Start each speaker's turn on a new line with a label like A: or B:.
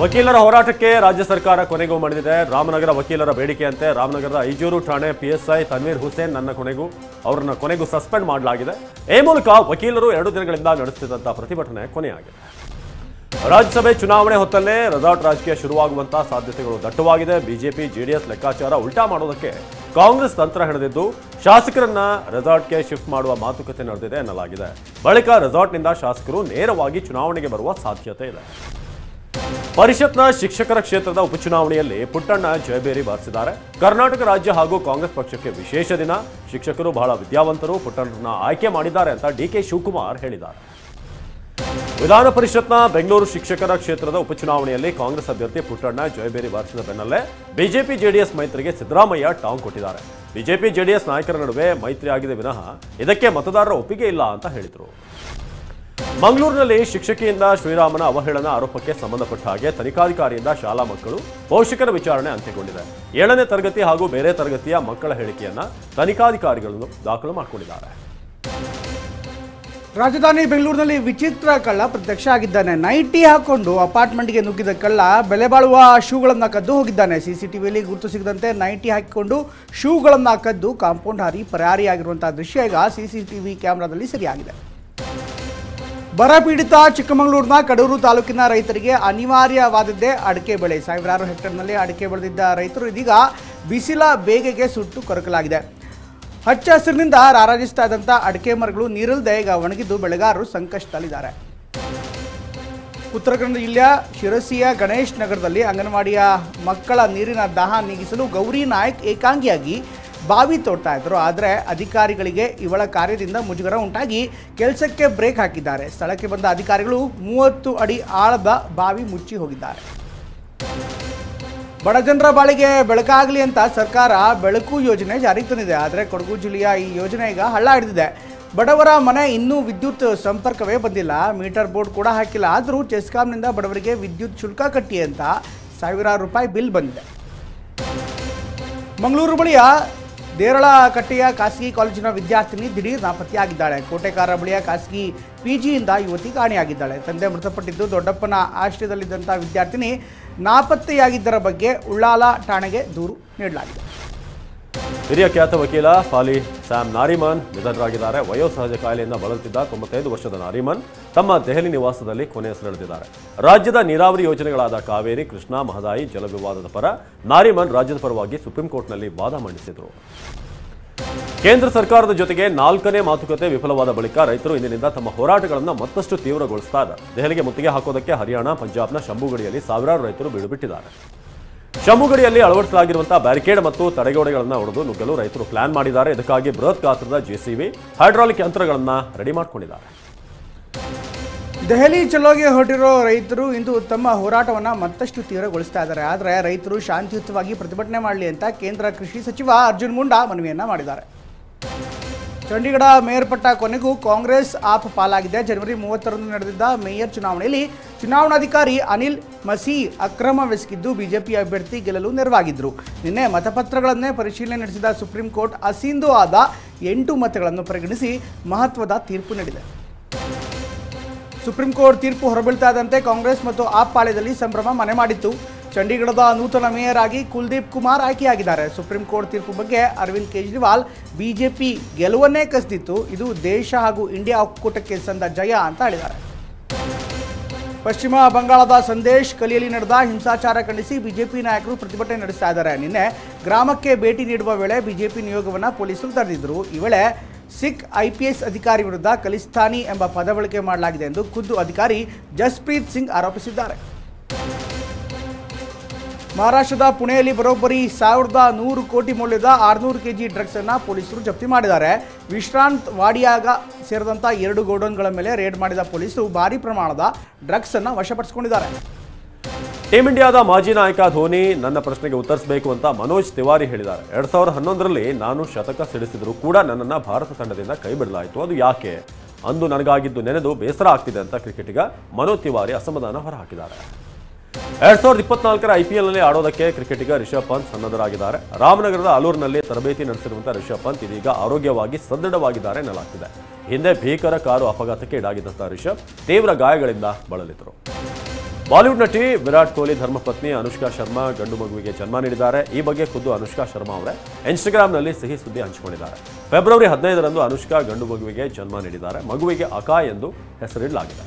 A: ವಕೀಲರ ಹೋರಾಟಕ್ಕೆ ರಾಜ್ಯ ಸರ್ಕಾರ ಕೊನೆಗೂ ಮಾಡಿದೆ. ರಾಮನಗರ ವಕೀಲರ ಬೇಡಿಕೆಯಂತೆ ರಾಮನಗರದ ಐಜೂರು ಠಾಣೆ ಪಿಎಸ್ಐ ತನ್ವೀರ್ ಹುಸೇನ್ ಅವರನ್ನು ಕೊನೆಗೂ ಸಸ್ಪೆಂಡ್ ಮಾಡಲಾಗಿದೆ. ಈ ಮೂಲಕ ವಕೀಲರು 2 ದಿನಗಳಿಂದ ನಡೆಸುತ್ತಿದ್ದಂತಹ ಪ್ರತಿಭಟನೆ ಕೊನೆಯಾಗಿದೆ. ರಾಜ್ಯಸಭೆ ಚುನಾವಣೆ ಹೊತ್ತಲ್ಲೇ ರೆಸಾರ್ಟ್ ರಾಜಕೀಯ ಶುರುವಾಗುವಂತಹ ಸಾಧ್ಯತೆಗಳು ದಟ್ಟವಾಗಿದೆ. ಬಿಜೆಪಿ ಜೆಡಿಎಸ್ ಲೆಕ್ಕಾಚಾರ ಉಲ್ಟಾ ಮಾಡೋದಕ್ಕೆ ಕಾಂಗ್ರೆಸ್ ತಂತ್ರ ಹಿಡಿದಿದ್ದು ಶಾಸಕರನ್ನ ರೆಸಾರ್ಟ್ಗೆ ಶಿಫ್ಟ್ ಮಾಡುವ ಮಾತುಕತೆ ನಡೆದಿದೆ ಎನ್ನಲಾಗಿದೆ. ಬಳಿಕ ರೆಸಾರ್ಟ್ನಿಂದ ಶಾಸಕರು ನೇರವಾಗಿ ಚುನಾವಣೆಗೆ ಬರುವ ಸಾಧ್ಯತೆ ಇದೆ. ಪರಿಷತ್ನ ಶಿಕ್ಷಕರ ಕ್ಷೇತ್ರದ ಉಪಚುನಾವಣೆಯಲ್ಲಿ ಪುಟ್ಟಣ್ಣ ಜಯಬೇರಿ ಬಾರಿಸಿದ್ದಾರೆ. ಕರ್ನಾಟಕ ರಾಜ್ಯ ಹಾಗೂ ಕಾಂಗ್ರೆಸ್ ಪಕ್ಷಕ್ಕೆ ವಿಶೇಷ ದಿನ. ಶಿಕ್ಷಕರು ಬಹಳ ವಿದ್ಯಾವಂತರು, ಪುಟ್ಟಣ್ಣನ ಆಯ್ಕೆ ಮಾಡಿದ್ದಾರೆ ಅಂತ ಡಿಕೆ ಶಿವಕುಮಾರ್ ಹೇಳಿದ್ದಾರೆ. ವಿಧಾನ ಪರಿಷತ್ನ ಬೆಂಗಳೂರು ಶಿಕ್ಷಕರ ಕ್ಷೇತ್ರದ ಉಪಚುನಾವಣೆಯಲ್ಲಿ ಕಾಂಗ್ರೆಸ್ ಅಭ್ಯರ್ಥಿ ಪುಟ್ಟಣ್ಣ ಜಯಬೇರಿ ಬಾರಿಸಿದ ಬೆನ್ನಲ್ಲೇ ಬಿಜೆಪಿ ಜೆಡಿಎಸ್ ಮೈತ್ರಿಗೆ ಸಿದ್ದರಾಮಯ್ಯ ಟಾಂಗ್ ಕೊಟ್ಟಿದ್ದಾರೆ. ಬಿಜೆಪಿ ಜೆಡಿಎಸ್ ನಾಯಕರ ನಡುವೆ ಮೈತ್ರಿ ಆಗಿದೆ ವಿನಃ ಇದಕ್ಕೆ ಮತದಾರರ ಒಪ್ಪಿಗೆ ಇಲ್ಲ ಅಂತ ಹೇಳಿದರು. ಮಂಗಳೂರಿನಲ್ಲಿ ಶಿಕ್ಷಕಿಯಿಂದ ಶ್ರೀರಾಮನ ಅವಹೇಳನ ಆರೋಪಕ್ಕೆ ಸಂಬಂಧಪಟ್ಟ ಹಾಗೆ ತನಿಖಾಧಿಕಾರಿಯಿಂದ ಶಾಲಾ ಮಕ್ಕಳು ಪೋಷಕರ ವಿಚಾರಣೆ ಅಂತ್ಯಗೊಂಡಿದೆ. 7ನೇ ತರಗತಿ ಹಾಗೂ ಬೇರೆ ತರಗತಿಯ ಮಕ್ಕಳ ಹೇಳಿಕೆಯನ್ನ ತನಿಖಾಧಿಕಾರಿಗಳು ದಾಖಲು ಮಾಡಿಕೊಂಡಿದ್ದಾರೆ.
B: ರಾಜಧಾನಿ ಬೆಂಗಳೂರಿನಲ್ಲಿ ವಿಚಿತ್ರ ಕಳ್ಳ ಪ್ರತ್ಯಕ್ಷ ಆಗಿದ್ದಾನೆ. ನೈಟಿ ಹಾಕೊಂಡು ಅಪಾರ್ಟ್ಮೆಂಟ್ಗೆ ನುಗ್ಗಿದ ಕಳ್ಳ ಬೆಲೆ ಬಾಳುವ ಶೂಗಳನ್ನು ಕದ್ದು ಹೋಗಿದ್ದಾನೆ. ಸಿಸಿಟಿವಿಯಲ್ಲಿ ಗುರುತು ಸಿಗದಂತೆ ನೈಟಿ ಹಾಕಿಕೊಂಡು ಶೂಗಳನ್ನು ಕದ್ದು ಕಾಂಪೌಂಡ್ ಹಾರಿ ಪರಾರಿಯಾಗಿರುವಂತಹ ದೃಶ್ಯ ಈಗ ಸಿಸಿಟಿವಿ ಕ್ಯಾಮೆರಾದಲ್ಲಿ ಸೆರೆಯಾಗಿದೆ. ಬರಪೀಡಿತ ಚಿಕ್ಕಮಗಳೂರಿನ ಕಡೂರು ತಾಲೂಕಿನ ರೈತರಿಗೆ ಅನಿವಾರ್ಯವಾದದ್ದೇ ಅಡಿಕೆ ಬೆಳೆ. ಸಾವಿರಾರು ಹೆಕ್ಟೇರ್ನಲ್ಲಿ ಅಡಿಕೆ ಬೆಳೆದಿದ್ದ ರೈತರು ಇದೀಗ ಬಿಸಿಲ ಬೇಗೆಗೆ ಸುಟ್ಟು ಕೊರಕಲಾಗಿದೆ. ಹಚ್ಚ ಹಸಿರಿನಿಂದ ರಾರಾಜಿಸ್ತಾ ಇದ್ದಂಥ ಅಡಿಕೆ ಮರಗಳು ನೀರಿಲ್ಲದೆ ಈಗ ಒಣಗಿದ್ದು ಬೆಳೆಗಾರರು ಸಂಕಷ್ಟದಲ್ಲಿದ್ದಾರೆ. ಉತ್ತರ ಕನ್ನಡ ಜಿಲ್ಲೆಯ ಶಿರಸಿಯ ಗಣೇಶ್ ನಗರದಲ್ಲಿ ಅಂಗನವಾಡಿಯ ಮಕ್ಕಳ ನೀರಿನ ದಾಹ ನೀಗಿಸಲು ಗೌರಿ ನಾಯಕ್ ಏಕಾಂಗಿಯಾಗಿ ಬಾವಿ ತೋಡ್ತಾ ಇದ್ದರು. ಆದರೆ ಅಧಿಕಾರಿಗಳಿಗೆ ಇವಳ ಕಾರ್ಯದಿಂದ ಮುಜುಗರ ಉಂಟಾಗಿ ಕೆಲಸಕ್ಕೆ ಬ್ರೇಕ್ ಹಾಕಿದ್ದಾರೆ. ಸ್ಥಳಕ್ಕೆ ಬಂದ ಅಧಿಕಾರಿಗಳು 30 ಅಡಿ ಆಳದ ಬಾವಿ ಮುಚ್ಚಿ ಹೋಗಿದ್ದಾರೆ. ಬಡಜನರ ಬಾಳಿಗೆ ಬೆಳಕಾಗಲಿ ಅಂತ ಸರ್ಕಾರ ಬೆಳಕು ಯೋಜನೆ ಜಾರಿಗೆ ತಂದಿದೆ. ಆದರೆ ಕೊಡಗು ಜಿಲ್ಲೆಯ ಈ ಯೋಜನೆ ಈಗ ಹಳ್ಳ ಹಿಡಿದಿದೆ. ಬಡವರ ಮನೆ ಇನ್ನೂ ವಿದ್ಯುತ್ ಸಂಪರ್ಕವೇ ಬಂದಿಲ್ಲ, ಮೀಟರ್ ಬೋರ್ಡ್ ಕೂಡ ಹಾಕಿಲ್ಲ. ಆದರೂ ಚೆಸ್ಕಾಂನಿಂದ ಬಡವರಿಗೆ ವಿದ್ಯುತ್ ಶುಲ್ಕ ಕಟ್ಟಿ ಅಂತ ಸಾವಿರಾರು ರೂಪಾಯಿ ಬಿಲ್ ಬಂದಿದೆ. ಮಂಗಳೂರು ಬಳಿಯ ದೇರಳಕಟ್ಟೆಯ ಖಾಸಗಿ ಕಾಲೇಜಿನ ವಿದ್ಯಾರ್ಥಿನಿ ದಿಢೀರ್ ನಾಪತ್ತೆಯಾಗಿದ್ದಾಳೆ. ಕೋಟೆಕಾರ ಬಳಿಯ ಖಾಸಗಿ ಪಿಜಿಯಿಂದ ಯುವತಿ ಕಾಣೆಯಾಗಿದ್ದಾಳೆ. ತಂದೆ ಮೃತಪಟ್ಟಿದ್ದು ದೊಡ್ಡಪ್ಪನ ಆಶ್ರಯದಲ್ಲಿದ್ದಂಥ ವಿದ್ಯಾರ್ಥಿನಿ ನಾಪತ್ತೆಯಾಗಿದ್ದರ ಬಗ್ಗೆ ಉಳ್ಳಾಲ ಠಾಣೆಗೆ ದೂರು ನೀಡಲಾಗಿದೆ.
A: ಹಿರಿಯ ಖ್ಯಾತ ವಕೀಲ ಫಾಲಿ ಸ್ಯಾಮ್ ನಾರಿಮನ್ ನಿಧನರಾಗಿದ್ದಾರೆ. ವಯೋಸಹಜ ಕಾಯಿಲೆಯಿಂದ ಬಳಲುತ್ತಿದ್ದ 95 ವರ್ಷದ ನಾರಿಮನ್ ತಮ್ಮ ದೆಹಲಿ ನಿವಾಸದಲ್ಲಿ ಕೊನೆಯುಸಿರೆಳೆದಿದ್ದಾರೆ. ರಾಜ್ಯದ ನೀರಾವರಿ ಯೋಜನೆಗಳಾದ ಕಾವೇರಿ, ಕೃಷ್ಣಾ, ಮಹದಾಯಿ ಜಲ ವಿವಾದದ ಪರ ನಾರಿಮನ್ ರಾಜ್ಯದ ಪರವಾಗಿ ಸುಪ್ರೀಂ ಕೋರ್ಟ್ನಲ್ಲಿ ವಾದ ಮಂಡಿಸಿದರು. ಕೇಂದ್ರ ಸರ್ಕಾರದ ಜೊತೆಗೆ 4ನೇ ಮಾತುಕತೆ ವಿಫಲವಾದ ಬಳಿಕ ರೈತರು ಇಂದಿನಿಂದ ತಮ್ಮ ಹೋರಾಟಗಳನ್ನು ಮತ್ತಷ್ಟು ತೀವ್ರಗೊಳಿಸ್ತಾ ಇದ್ದಾರೆ. ದೆಹಲಿಗೆ ಮುತ್ತಿಗೆ ಹಾಕೋದಕ್ಕೆ ಹರಿಯಾಣ, ಪಂಜಾಬ್ನ ಶಂಭುಗಡಿಯಲ್ಲಿ ಸಾವಿರಾರು ರೈತರು ಬೀಡುಬಿಟ್ಟಿದ್ದಾರೆ. ಶಂಭುಗಡಿಯಲ್ಲಿ ಅಳವಡಿಸಲಾಗಿರುವಂತಹ ಬ್ಯಾರಿಕೇಡ್ ಮತ್ತು ತಡೆಗೋಡೆಗಳನ್ನು ಒಡೆದು ನುಗ್ಗಲು ರೈತರು ಪ್ಲಾನ್ ಮಾಡಿದ್ದಾರೆ. ಇದಕ್ಕಾಗಿ ಬೃಹತ್ ಗಾತ್ರದ ಜೆಸಿಬಿ, ಹೈಡ್ರಾಲಿಕ್ ಯಂತ್ರಗಳನ್ನು ರೆಡಿ ಮಾಡಿಕೊಂಡಿದ್ದಾರೆ.
B: ದೆಹಲಿ ಚಲೋಗೆ ಹೊರಟಿರೋ ರೈತರು ಇಂದು ತಮ್ಮ ಹೋರಾಟವನ್ನು ಮತ್ತಷ್ಟು ತೀವ್ರಗೊಳಿಸ್ತಾ ಇದ್ದಾರೆ. ಆದರೆ ರೈತರು ಶಾಂತಿಯುತವಾಗಿ ಪ್ರತಿಭಟನೆ ಮಾಡಲಿ ಅಂತ ಕೇಂದ್ರ ಕೃಷಿ ಸಚಿವ ಅರ್ಜುನ್ ಮುಂಡಾ ಮನವಿಯನ್ನು ಮಾಡಿದ್ದಾರೆ. ಚಂಡೀಗಢ ಮೇಯರ್ ಪಟ್ಟ ಕೊನೆಗೂ ಕಾಂಗ್ರೆಸ್ ಆಪ್ ಪಾಲಾಗಿದೆ. ಜನವರಿ 30ರಂದು ನಡೆದಿದ್ದ ಮೇಯರ್ ಚುನಾವಣೆಯಲ್ಲಿ ಚುನಾವಣಾಧಿಕಾರಿ ಅನಿಲ್ ಮಸೀ ಅಕ್ರಮವೆಸಗಿದ್ದು ಬಿಜೆಪಿ ಅಭ್ಯರ್ಥಿ ಗೆಲ್ಲಲು ನೆರವಾಗಿದ್ದರು. ನಿನ್ನೆ ಮತಪತ್ರಗಳನ್ನೇ ಪರಿಶೀಲನೆ ನಡೆಸಿದ ಸುಪ್ರೀಂ ಕೋರ್ಟ್ ಅಸಿಂಧು ಆದ 8 ಮತಗಳನ್ನು ಪರಿಗಣಿಸಿ ಮಹತ್ವದ ತೀರ್ಪು ನೀಡಿದೆ. ಸುಪ್ರೀಂ ಕೋರ್ಟ್ ತೀರ್ಪು ಹೊರಬೀಳ್ತಾ ಇದ್ದಂತೆ ಕಾಂಗ್ರೆಸ್ ಮತ್ತು ಆಪ್ ಪಾಳ್ಯದಲ್ಲಿ ಸಂಭ್ರಮ ಮನೆ ಮಾಡಿತ್ತು. ಚಂಡೀಗಢದ ನೂತನ ಮೇಯರ್ ಆಗಿ ಕುಲ್ದೀಪ್ ಕುಮಾರ್ ಆಯ್ಕೆಯಾಗಿದ್ದಾರೆ. ಸುಪ್ರೀಂ ಕೋರ್ಟ್ ತೀರ್ಪು ಬಗ್ಗೆ ಅರವಿಂದ್ ಕೇಜ್ರಿವಾಲ್ ಬಿಜೆಪಿ ಗೆಲುವನ್ನೇ ಕಸಿದಿತ್ತು, ಇದು ದೇಶ ಹಾಗೂ ಇಂಡಿಯಾ ಒಕ್ಕೂಟಕ್ಕೆ ಸಂದ ಜಯ ಅಂತ ಹೇಳಿದ್ದಾರೆ. ಪಶ್ಚಿಮ ಬಂಗಾಳದ ಸಂದೇಶ್ ಕಲಿಯಲ್ಲಿ ನಡೆದ ಹಿಂಸಾಚಾರ ಖಂಡಿಸಿ ಬಿಜೆಪಿ ನಾಯಕರು ಪ್ರತಿಭಟನೆ ನಡೆಸ್ತಾ ಇದ್ದಾರೆ. ನಿನ್ನೆ ಗ್ರಾಮಕ್ಕೆ ಭೇಟಿ ನೀಡುವ ವೇಳೆ ಬಿಜೆಪಿ ನಿಯೋಗವನ್ನು ಪೊಲೀಸರು ತಡೆದಿದ್ದರು. ಈ ವೇಳೆ ಸಿಖ್ IPS ಅಧಿಕಾರಿ ವಿರುದ್ಧ ಖಲಿಸ್ತಾನಿ ಎಂಬ ಪದ ಬಳಕೆ ಮಾಡಲಾಗಿದೆ ಎಂದು ಖುದ್ದು ಅಧಿಕಾರಿ ಜಸ್ಪ್ರೀತ್ ಸಿಂಗ್ ಆರೋಪಿಸಿದ್ದಾರೆ. ಮಹಾರಾಷ್ಟ್ರದ ಪುಣೆಯಲ್ಲಿ ಬರೋಬ್ಬರಿ 1100 ಕೋಟಿ ಮೌಲ್ಯದ 600 kg ಡ್ರಗ್ಸ್ ಅನ್ನು ಪೊಲೀಸರು ಜಪ್ತಿ ಮಾಡಿದ್ದಾರೆ. ವಿಶ್ರಾಂತ್ ವಾಡಿಯಾಗ ಸೇರಿದಂಥ 2 ಗೋಡೌನ್ಗಳ ಮೇಲೆ ರೇಡ್ ಮಾಡಿದ ಪೊಲೀಸರು ಭಾರಿ ಪ್ರಮಾಣದ ಡ್ರಗ್ಸ್ ಅನ್ನು ವಶಪಡಿಸಿಕೊಂಡಿದ್ದಾರೆ.
A: ಟೀಂ ಇಂಡಿಯಾದ ಮಾಜಿ ನಾಯಕ ಧೋನಿ ನನ್ನ ಪ್ರಶ್ನೆಗೆ ಉತ್ತರಿಸಬೇಕು ಅಂತ ಮನೋಜ್ ತಿವಾರಿ ಹೇಳಿದ್ದಾರೆ. 2011ರಲ್ಲಿ ನಾನು ಶತಕ ಸಿಡಿಸಿದ್ರು ಕೂಡ ನನ್ನನ್ನು ಭಾರತ ತಂಡದಿಂದ ಕೈ ಬಿಡಲಾಯಿತು, ಅದು ಯಾಕೆ? ಅಂದು ನನಗಾಗಿದ್ದು ನೆನೆದು ಬೇಸರ ಆಗ್ತಿದೆ ಅಂತ ಕ್ರಿಕೆಟಿಗ ಮನೋಜ್ ತಿವಾರಿ ಅಸಮಾಧಾನ ಹೊರಹಾಕಿದ್ದಾರೆ. 2024 IPL ನಲ್ಲಿ ಆಡೋದಕ್ಕೆ ಕ್ರಿಕೆಟಿಗ ರಿಷಬ್ ಪಂತ್ ಸನ್ನದ್ಧರಾಗಿದ್ದಾರೆ. ರಾಮನಗರದ ಅಲೂರಿನಲ್ಲಿ ತರಬೇತಿ ನಡೆಸಿರುವಂತಹ ರಿಷಬ್ ಪಂತ್ ಇದೀಗ ಆರೋಗ್ಯವಾಗಿ ಸದೃಢವಾಗಿದ್ದಾರೆ ಎನ್ನಲಾಗ್ತಿದೆ. ಹಿಂದೆ ಭೀಕರ ಕಾರು ಅಪಘಾತಕ್ಕೆ ಈಡಾಗಿದ್ದಂತಹ ರಿಷಬ್ ತೀವ್ರ ಗಾಯಗಳಿಂದ ಬಳಲಿದ್ರು. ಬಾಲಿವುಡ್ ನಟಿ ವಿರಾಟ್ ಕೊಹ್ಲಿ ಧರ್ಮಪತ್ನಿ ಅನುಷ್ಕಾ ಶರ್ಮಾ ಗಂಡು ಮಗುವಿಗೆ ಜನ್ಮ ನೀಡಿದ್ದಾರೆ. ಈ ಬಗ್ಗೆ ಖುದ್ದು ಅನುಷ್ಕಾ ಶರ್ಮಾ ಅವರೇ ಇನ್ಸ್ಟಾಗ್ರಾಂನಲ್ಲಿ ಸಿಹಿ ಸುದ್ದಿ ಹಂಚಿಕೊಂಡಿದ್ದಾರೆ. ಫೆಬ್ರವರಿ 15ರಂದು ಅನುಷ್ಕಾ ಗಂಡು ಮಗುವಿಗೆ ಜನ್ಮ ನೀಡಿದ್ದಾರೆ. ಮಗುವಿಗೆ ಅಕಾಯ್ ಎಂದು ಹೆಸರಿಡಲಾಗಿದೆ.